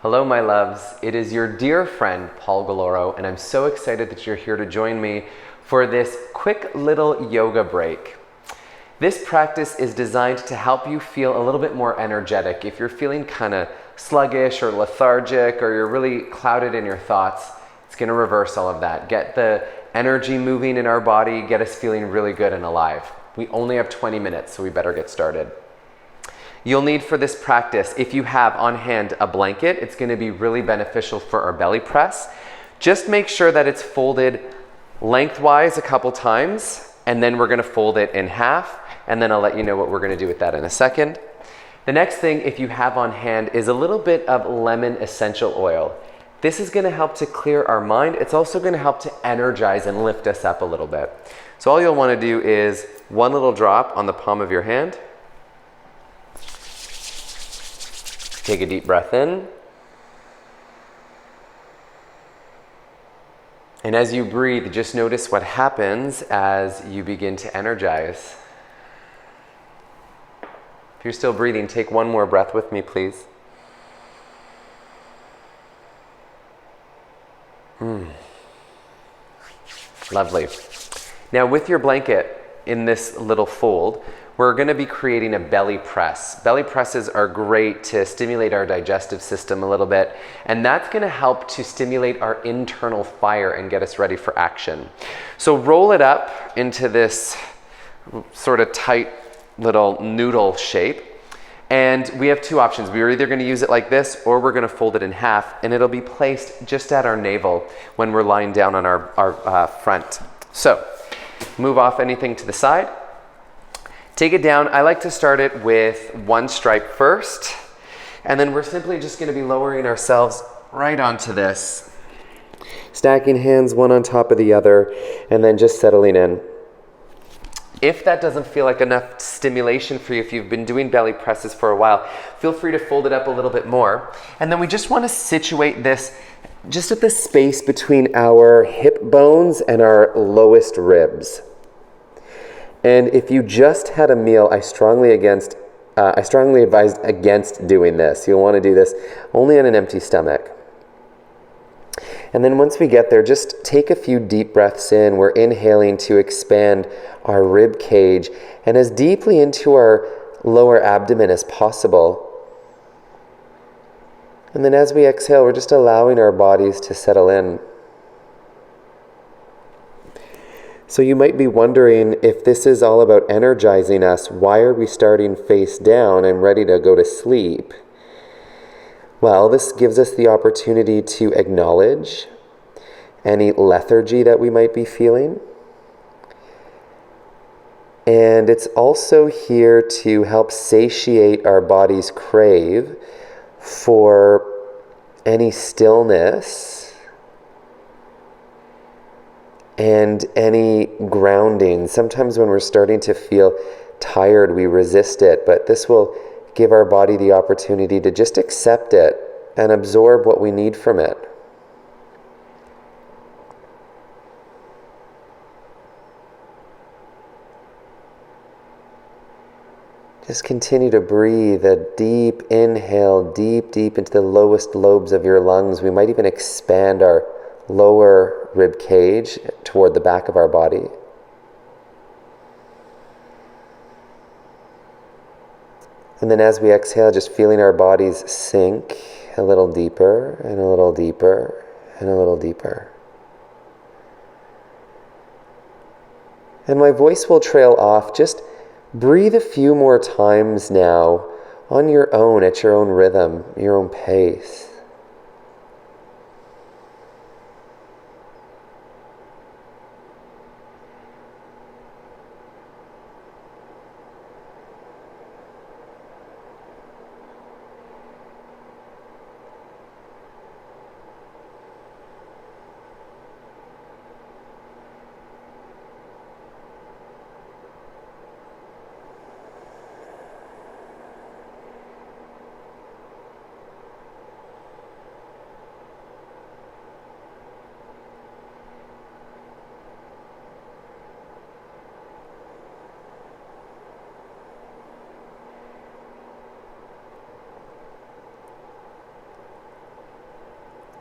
Hello, my loves. It is your dear friend, Paul Galloro, and I'm so excited that you're here to join me for this quick little yoga break. This practice is designed to help you feel a little bit more energetic. If you're feeling kind of sluggish or lethargic, or you're really clouded in your thoughts, it's going to reverse all of that. Get the energy moving in our body, get us feeling really good and alive. We only have 20 minutes, so we better get started. You'll need for this practice, if you have on hand a blanket, it's going to be really beneficial for our belly press. Just make sure that it's folded lengthwise a couple times, and then we're going to fold it in half, and then I'll let you know what we're going to do with that in a second. The next thing, if you have on hand, is a little bit of lemon essential oil. This is going to help to clear our mind. It's also going to help to energize and lift us up a little bit. So all you'll want to do is one little drop on the palm of your hand. Take a deep breath in. And as you breathe, just notice what happens as you begin to energize. If you're still breathing, take one more breath with me, please. Lovely. Now with your blanket in this little fold, we're going to be creating a belly press. Belly presses are great to stimulate our digestive system a little bit, and that's going to help to stimulate our internal fire and get us ready for action. So roll it up into this sort of tight little noodle shape, and we have two options. We're either going to use it like this, or we're going to fold it in half, and it'll be placed just at our navel when we're lying down on our front. So move off anything to the side. Take it down. I like to start it with one stripe first, and then we're simply just going to be lowering ourselves right onto this. Stacking hands one on top of the other, and then just settling in. If that doesn't feel like enough stimulation for you, if you've been doing belly presses for a while, feel free to fold it up a little bit more. And then we just want to situate this just at the space between our hip bones and our lowest ribs. And if you just had a meal, I strongly advise against doing this. You'll want to do this only on an empty stomach. And then once we get there, just take a few deep breaths in. We're inhaling to expand our rib cage and as deeply into our lower abdomen as possible. And then as we exhale, we're just allowing our bodies to settle in. So you might be wondering, if this is all about energizing us, why are we starting face down and ready to go to sleep? Well, this gives us the opportunity to acknowledge any lethargy that we might be feeling. And it's also here to help satiate our body's crave for any stillness and any grounding. Sometimes when we're starting to feel tired, we resist it, but this will give our body the opportunity to just accept it and absorb what we need from it. Just continue to breathe a deep inhale, deep into the lowest lobes of your lungs. We might even expand our lower rib cage toward the back of our body. And then as we exhale, just feeling our bodies sink a little deeper and a little deeper and a little deeper. And my voice will trail off. Just breathe a few more times now on your own, at your own rhythm, your own pace.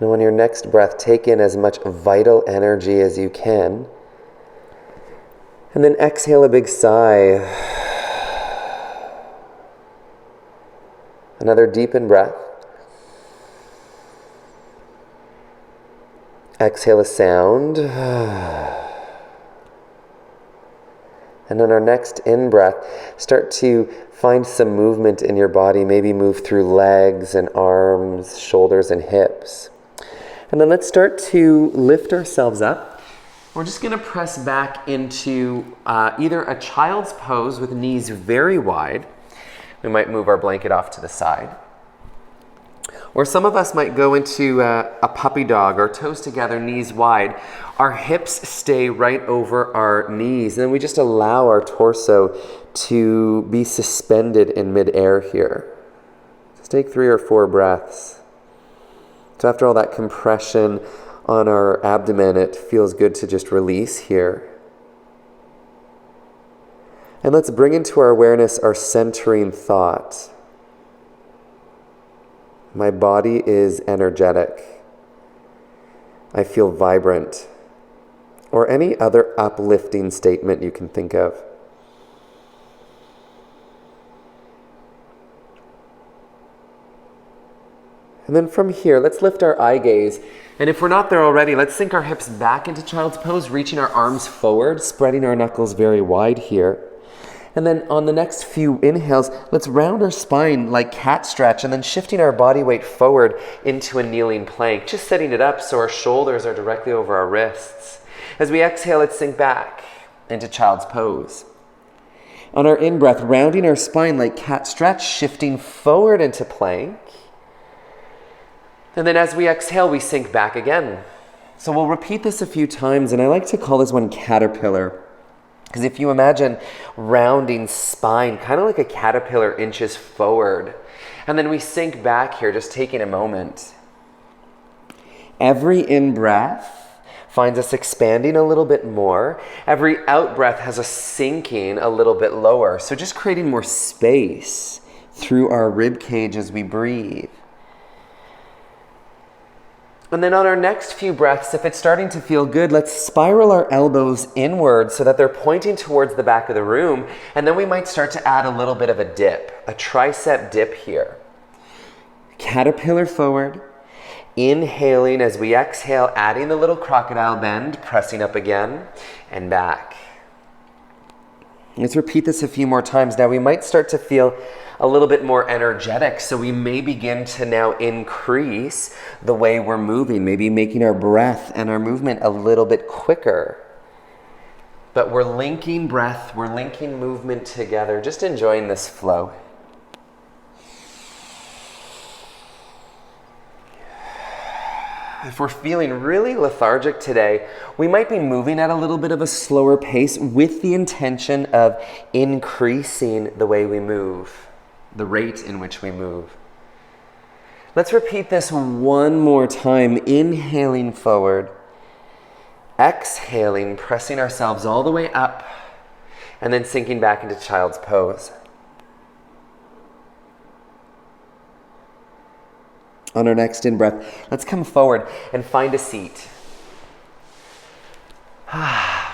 And on your next breath, take in as much vital energy as you can. And then exhale a big sigh. Another deepened breath. Exhale a sound. And on our next in-breath, start to find some movement in your body. Maybe move through legs and arms, shoulders and hips. And then let's start to lift ourselves up. We're just going to press back into either a child's pose with knees very wide. We might move our blanket off to the side. Or some of us might go into a puppy dog, or toes together, knees wide. Our hips stay right over our knees, and then we just allow our torso to be suspended in midair here. Just take 3 or 4 breaths. So after all that compression on our abdomen, it feels good to just release here. And let's bring into our awareness our centering thought. My body is energetic. I feel vibrant. Or any other uplifting statement you can think of. And then from here, let's lift our eye gaze. And if we're not there already, let's sink our hips back into child's pose, reaching our arms forward, spreading our knuckles very wide here. And then on the next few inhales, let's round our spine like cat stretch, and then shifting our body weight forward into a kneeling plank, just setting it up so our shoulders are directly over our wrists. As we exhale, let's sink back into child's pose. On our in-breath, rounding our spine like cat stretch, shifting forward into plank. And then as we exhale, we sink back again. So we'll repeat this a few times, and I like to call this one caterpillar. Because if you imagine rounding spine, kind of like a caterpillar inches forward, and then we sink back here, just taking a moment. Every in-breath finds us expanding a little bit more. Every out-breath has us sinking a little bit lower. So just creating more space through our rib cage as we breathe. And then on our next few breaths, if it's starting to feel good, let's spiral our elbows inward so that they're pointing towards the back of the room. And then we might start to add a little bit of a dip, a tricep dip here. Caterpillar forward, inhaling as we exhale, adding the little crocodile bend, pressing up again and back. Let's repeat this a few more times. Now we might start to feel a little bit more energetic, so we may begin to now increase the way we're moving, maybe making our breath and our movement a little bit quicker. But we're linking breath, we're linking movement together, just enjoying this flow. If we're feeling really lethargic today, we might be moving at a little bit of a slower pace with the intention of increasing the way we move, the rate in which we move. Let's repeat this one more time, inhaling forward, exhaling, pressing ourselves all the way up, and then sinking back into child's pose. On our next in-breath, let's come forward and find a seat.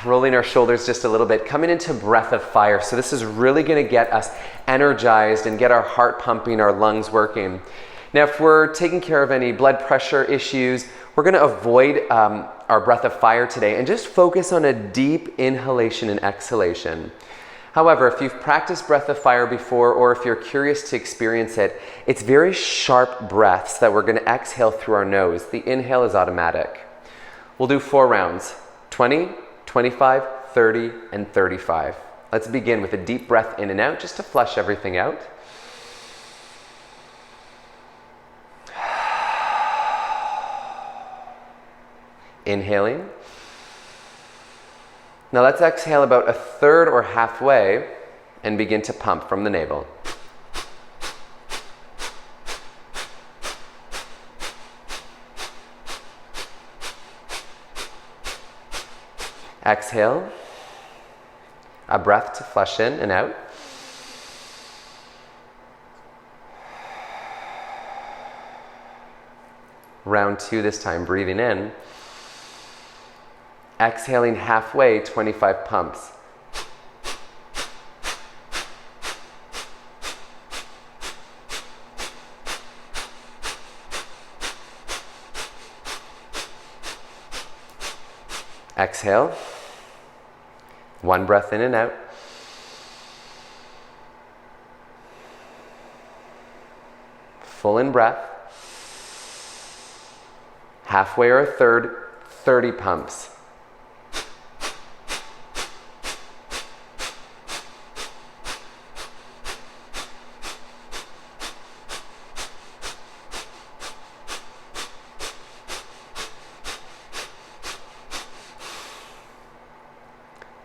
Rolling our shoulders just a little bit, coming into breath of fire. So this is really going to get us energized and get our heart pumping, our lungs working. Now, if we're taking care of any blood pressure issues, we're going to avoid our breath of fire today and just focus on a deep inhalation and exhalation. However, if you've practiced breath of fire before, or if you're curious to experience it, it's very sharp breaths that we're going to exhale through our nose. The inhale is automatic. We'll do 4 rounds, 20, 25, 30, and 35. Let's begin with a deep breath in and out, just to flush everything out. Inhaling. Now let's exhale about a third or halfway and begin to pump from the navel. Exhale. A breath to flush in and out. Round 2 this time, breathing in. Exhaling halfway, 25 pumps. Exhale. 1 breath in and out. Full in breath. Halfway or a third, 30 pumps.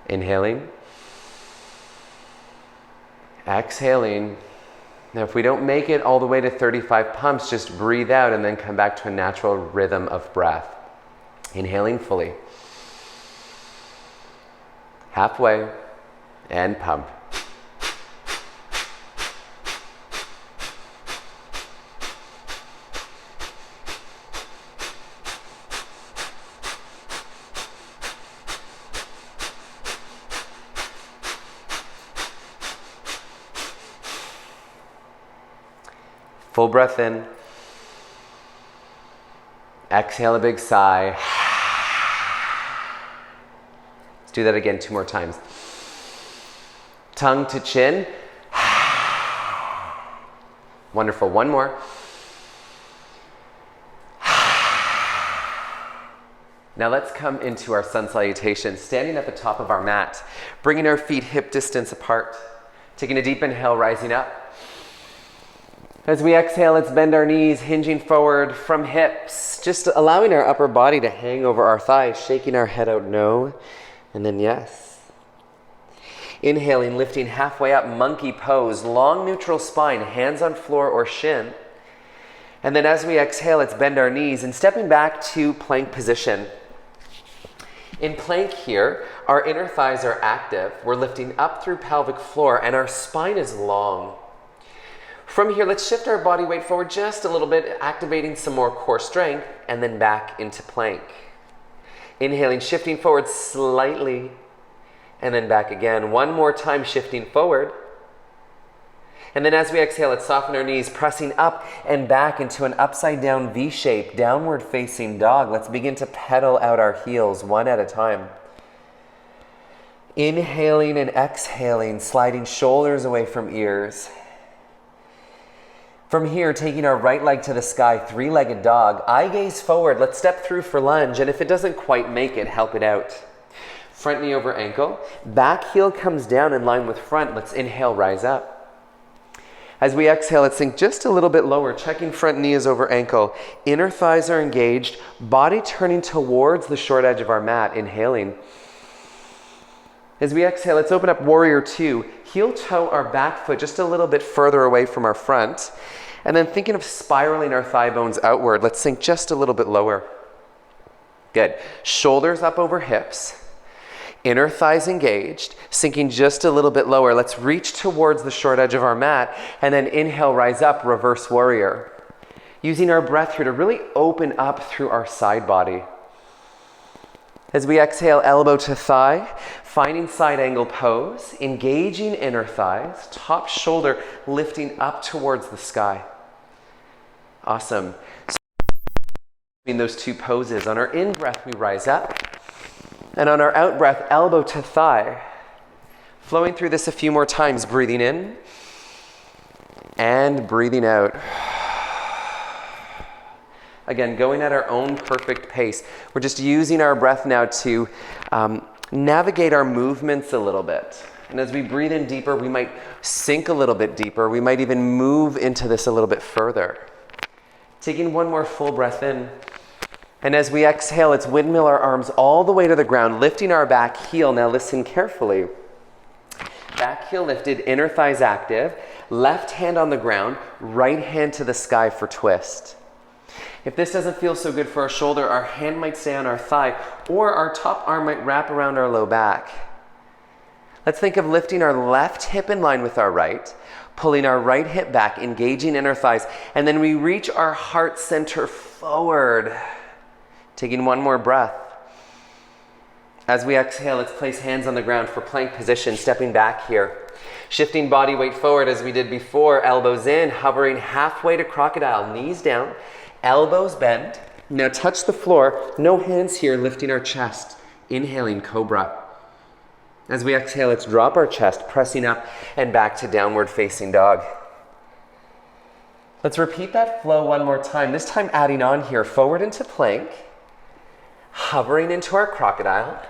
Inhaling. Exhaling. Now, if we don't make it all the way to 35 pumps, just breathe out and then come back to a natural rhythm of breath. Inhaling fully. Halfway and pump. Full breath in. Exhale a big sigh. Let's do that again 2 more times. Tongue to chin. Wonderful. 1 more. Now let's come into our sun salutation, standing at the top of our mat, bringing our feet hip distance apart, taking a deep inhale, rising up. As we exhale, let's bend our knees, hinging forward from hips, just allowing our upper body to hang over our thighs, shaking our head out no, and then yes. Inhaling, lifting halfway up, monkey pose, long neutral spine, hands on floor or shin. And then as we exhale, let's bend our knees and stepping back to plank position. In plank here, our inner thighs are active. We're lifting up through pelvic floor and our spine is long. From here, let's shift our body weight forward just a little bit, activating some more core strength, and then back into plank. Inhaling, shifting forward slightly, and then back again. 1 more time, shifting forward. And then as we exhale, let's soften our knees, pressing up and back into an upside down V shape, downward facing dog. Let's begin to pedal out our heels 1 at a time. Inhaling and exhaling, sliding shoulders away from ears. From here, taking our right leg to the sky, 3-legged dog. Eye gaze forward. Let's step through for lunge. And if it doesn't quite make it, help it out. Front knee over ankle. Back heel comes down in line with front. Let's inhale, rise up. As we exhale, let's sink just a little bit lower, checking front knee is over ankle. Inner thighs are engaged. Body turning towards the short edge of our mat. Inhaling. As we exhale, let's open up warrior 2. Heel toe our back foot just a little bit further away from our front. And then thinking of spiraling our thigh bones outward, let's sink just a little bit lower. Good. Shoulders up over hips. Inner thighs engaged, sinking just a little bit lower. Let's reach towards the short edge of our mat and then inhale, rise up, reverse warrior. Using our breath here to really open up through our side body. As we exhale, elbow to thigh, finding side angle pose, engaging inner thighs, top shoulder lifting up towards the sky. Awesome. So between those 2 poses, on our in-breath, we rise up. And on our out-breath, elbow to thigh. Flowing through this a few more times, breathing in and breathing out. Again, going at our own perfect pace. We're just using our breath now to navigate our movements a little bit. And as we breathe in deeper, we might sink a little bit deeper. We might even move into this a little bit further. Taking 1 more full breath in. And as we exhale, let's windmill our arms all the way to the ground, lifting our back heel. Now listen carefully. Back heel lifted, inner thighs active. Left hand on the ground, right hand to the sky for twist. If this doesn't feel so good for our shoulder, our hand might stay on our thigh, or our top arm might wrap around our low back. Let's think of lifting our left hip in line with our right, pulling our right hip back, engaging inner thighs, and then we reach our heart center forward. Taking one more breath. As we exhale, let's place hands on the ground for plank position, stepping back here. Shifting body weight forward as we did before, elbows in, hovering halfway to crocodile, knees down, elbows bend. Now touch the floor, no hands here, lifting our chest. Inhaling, cobra. As we exhale, let's drop our chest, pressing up and back to downward facing dog. Let's repeat that flow one more time, this time adding on here, forward into plank, hovering into our crocodile,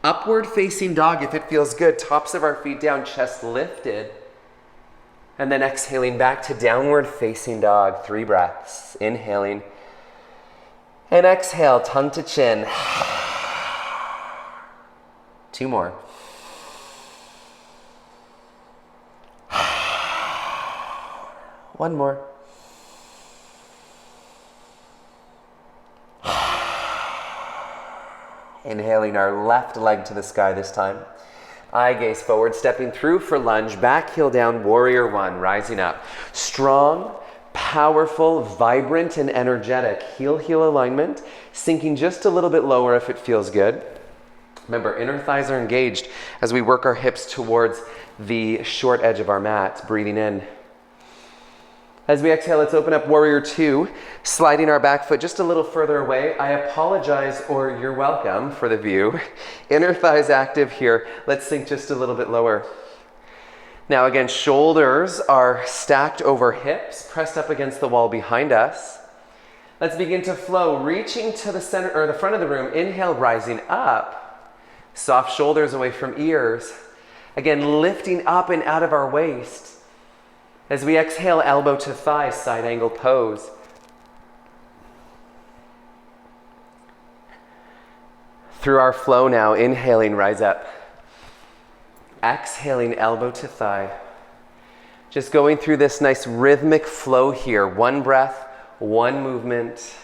upward facing dog if it feels good, tops of our feet down, chest lifted, and then exhaling back to downward facing dog, 3 breaths, inhaling, and exhale, tongue to chin. 2 more. One more. Inhaling our left leg to the sky this time. Eye gaze forward, stepping through for lunge, back heel down, warrior 1, rising up. Strong, powerful, vibrant, and energetic. Heel alignment, sinking just a little bit lower if it feels good. Remember, inner thighs are engaged as we work our hips towards the short edge of our mat, breathing in. As we exhale, let's open up warrior 2, sliding our back foot just a little further away. I apologize, or you're welcome for the view. Inner thighs active here. Let's sink just a little bit lower. Now again, shoulders are stacked over hips, pressed up against the wall behind us. Let's begin to flow, reaching to the center or the front of the room. Inhale, rising up. Soft shoulders away from ears. Again, lifting up and out of our waist. As we exhale, elbow to thigh, side angle pose. Through our flow now, inhaling, rise up. Exhaling, elbow to thigh. Just going through this nice rhythmic flow here. 1 breath, 1 movement.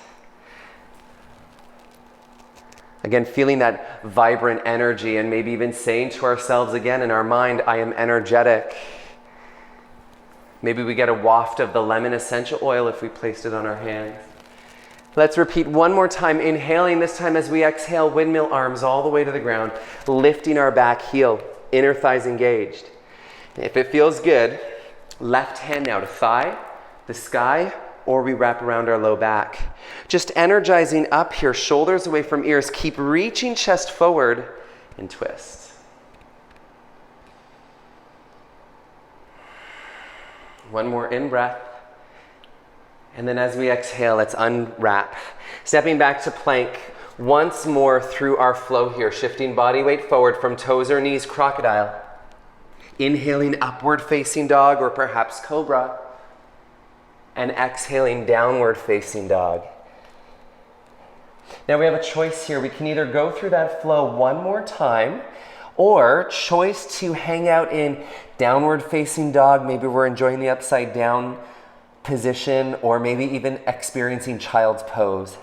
Again, feeling that vibrant energy and maybe even saying to ourselves again in our mind, I am energetic. Maybe we get a waft of the lemon essential oil if we placed it on our hands. Let's repeat one more time, inhaling this time as we exhale, windmill arms all the way to the ground, lifting our back heel, inner thighs engaged. If it feels good, left hand now to thigh, the sky, or we wrap around our low back. Just energizing up here, shoulders away from ears, keep reaching chest forward and twist. One more in breath. And then as we exhale, let's unwrap. Stepping back to plank once more through our flow here, shifting body weight forward from toes or knees, crocodile. Inhaling upward facing dog or perhaps cobra. And exhaling downward facing dog. Now we have a choice here. We can either go through that flow one more time or choice to hang out in downward facing dog. Maybe we're enjoying the upside down position or maybe even experiencing child's pose.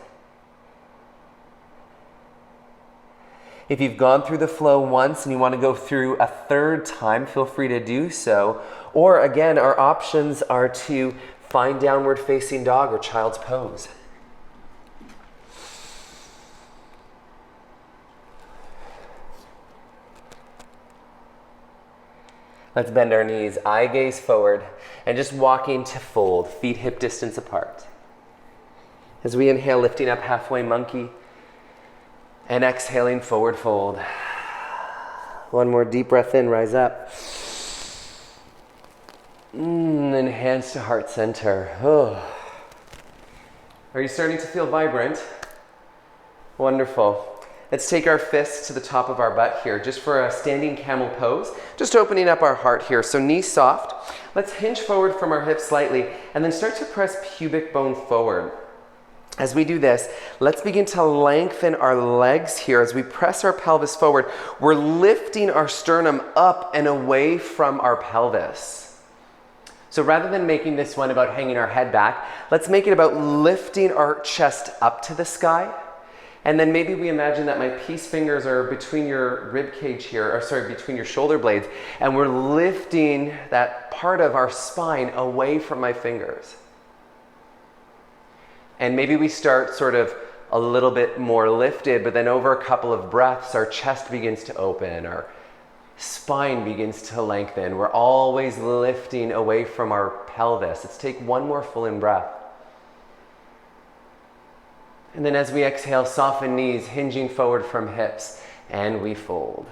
If you've gone through the flow once and you want to go through a third time, feel free to do so. Or again, our options are to find downward facing dog or child's pose. Let's bend our knees, eye gaze forward, and just walking to fold, feet hip distance apart. As we inhale, lifting up halfway monkey, and exhaling forward fold. One more deep breath in, rise up. And hands to heart center. Oh. Are you starting to feel vibrant? Wonderful. Let's take our fists to the top of our butt here, just for a standing camel pose. Just opening up our heart here, so knees soft. Let's hinge forward from our hips slightly, and then start to press pubic bone forward. As we do this, let's begin to lengthen our legs here. As we press our pelvis forward, we're lifting our sternum up and away from our pelvis. So rather than making this one about hanging our head back, let's make it about lifting our chest up to the sky, And then maybe we imagine that my peace fingers are between your rib cage here, between your shoulder blades, and we're lifting that part of our spine away from my fingers. And maybe we start sort of a little bit more lifted, but then over a couple of breaths, our chest begins to open, our spine begins to lengthen. We're always lifting away from our pelvis. Let's take one more full in breath. And then as we exhale, soften knees, hinging forward from hips, and we fold.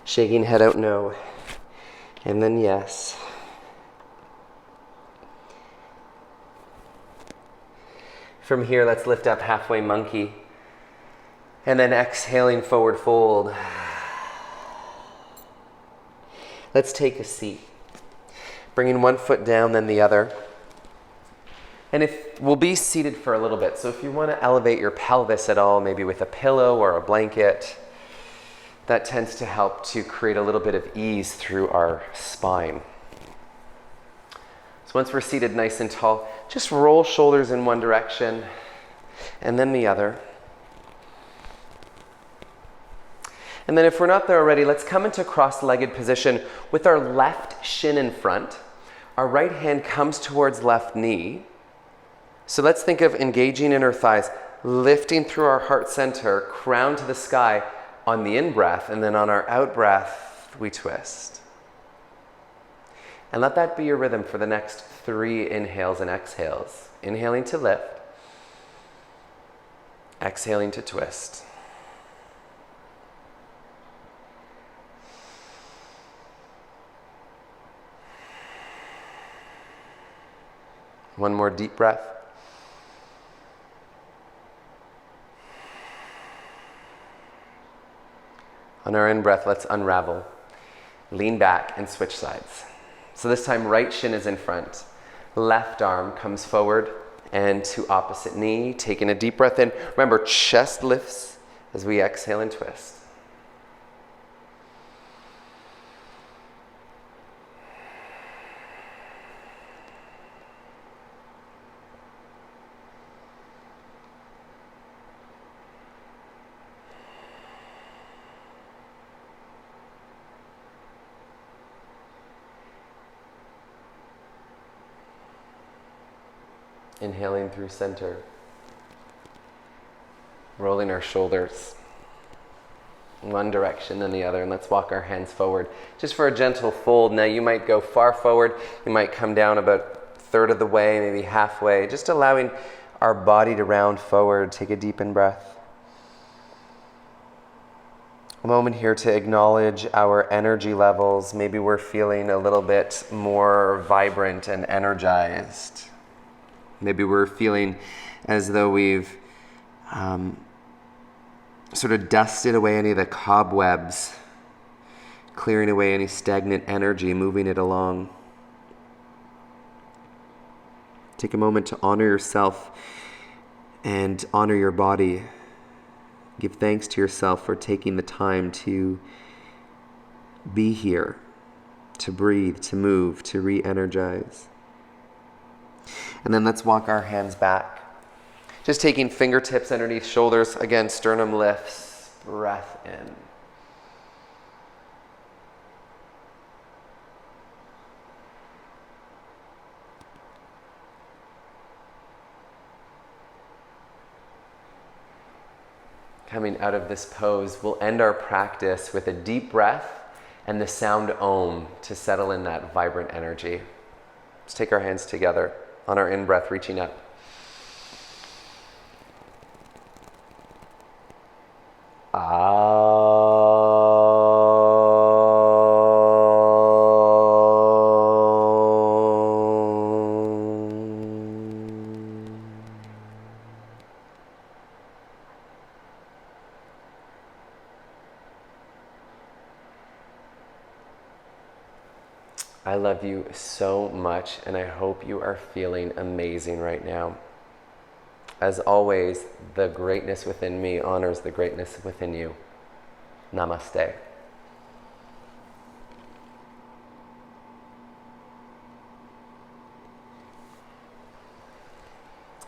Shaking head out, no. And then yes. From here, let's lift up halfway monkey. And then exhaling, forward fold. Let's take a seat. Bringing one foot down, then the other. And we'll be seated for a little bit. So if you want to elevate your pelvis at all, maybe with a pillow or a blanket, that tends to help to create a little bit of ease through our spine. So once we're seated nice and tall, just roll shoulders in one direction and then the other. And then if we're not there already, let's come into cross-legged position with our left shin in front. Our right hand comes towards left knee. So let's think of engaging inner thighs, lifting through our heart center, crown to the sky on the in-breath, and then on our out-breath, we twist. And let that be your rhythm for the next 3 inhales and exhales. Inhaling to lift, exhaling to twist. One more deep breath. On our in-breath, let's unravel. Lean back and switch sides. So this time, right shin is in front. Left arm comes forward and to opposite knee. Taking a deep breath in. Remember, chest lifts as we exhale and twist. Inhaling through center, rolling our shoulders in one direction then the other, and let's walk our hands forward just for a gentle fold. Now you might go far forward, you might come down about a third of the way, maybe halfway, just allowing our body to round forward. Take a deep in breath. A moment here to acknowledge our energy levels. Maybe we're feeling a little bit more vibrant and energized. Maybe we're feeling as though we've sort of dusted away any of the cobwebs, clearing away any stagnant energy, moving it along. Take a moment to honor yourself and honor your body. Give thanks to yourself for taking the time to be here, to breathe, to move, to re-energize. And then let's walk our hands back. Just taking fingertips underneath shoulders. Again, sternum lifts, breath in. Coming out of this pose, we'll end our practice with a deep breath and the sound Om to settle in that vibrant energy. Let's take our hands together on our in-breath, reaching up. I love you so much, and I hope you are feeling amazing right now. As always, the greatness within me honors the greatness within you. Namaste.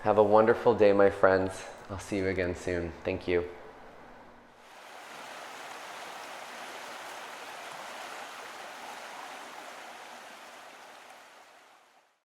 Have a wonderful day, my friends. I'll see you again soon. Thank you.